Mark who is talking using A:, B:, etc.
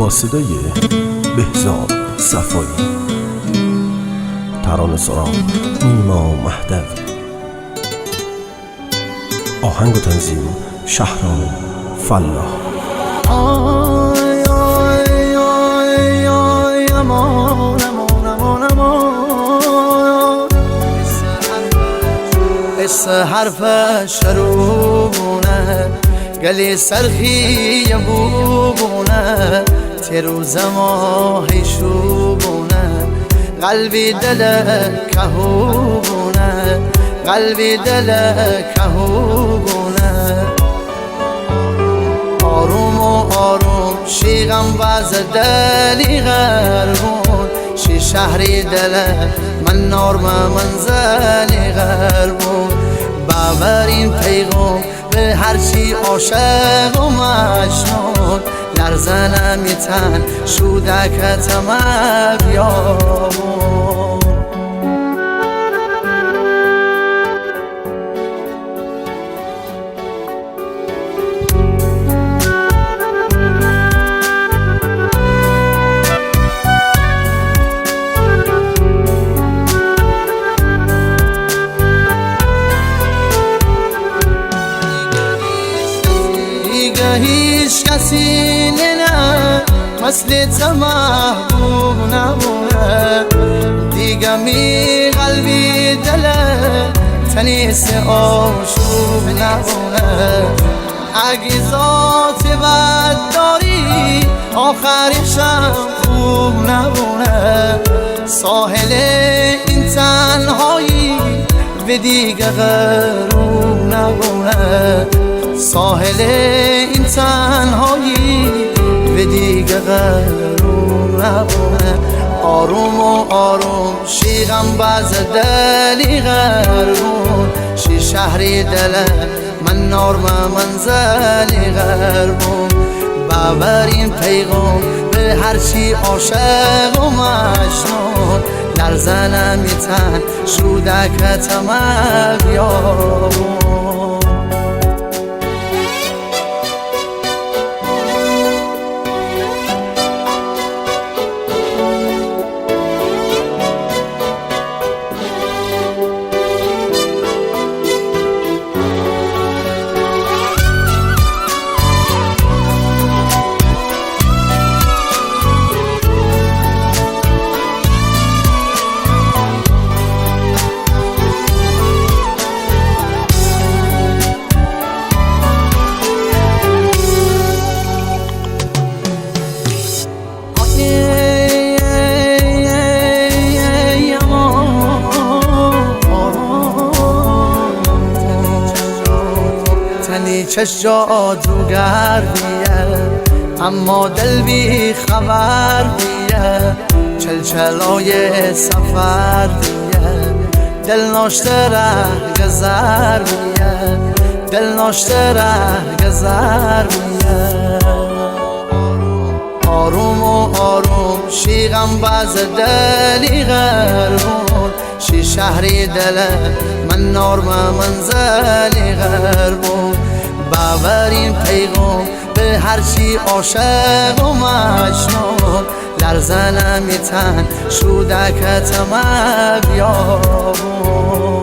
A: با صدای بهزاد صفایی، ترانه سرا نیما مهدوی، آهنگ و تنظیم شهرام فلاح.
B: آی آی آی آی امان امان امان امان، قصه حرفش شروبونه، گلی سرخی بوبونه، تیرو زماهی شوبونه، قلبی دل کهوبونه، قلبی دل کهوبونه. آروم و آروم شیغم باز دلی غربون، شی شهری دل من نارم منزلی غربون. باورین پیغام به هرچی عاشق و مجنون، لرزنم تن شودکتم بیامون. هیچ کسی نه مثل تو محبوب نبونه، دیگه می قلبی دله تنیس آشوب نبونه. اگه ذات بد داری آخرشم خوب نبونه، ساحل این تنهایی به دیگه غروب نبونه، ساحل این تنهایی به دیگه غروب نبونه. آروم و آروم شیغم باز دلی غربون، شی شهری دل من نارم منزلی غربون. باورین پیغام به هرچی عاشق و مجنون، لرزنم تن شودکتم بیامون. تنی چش جادوگر بیه، اما دل بی خبر بیه، چلچلای سفر بیه، دل ناشته ره گذر بیه، دل ناشته ره گذر بیه. آروم و آروم شیغم باز دلی غربون، شی شهری دل من نارم منزلی غربون. باورین پیغام به هرچی عاشق و مجنون، لرزنم تن شودکتم بیامون.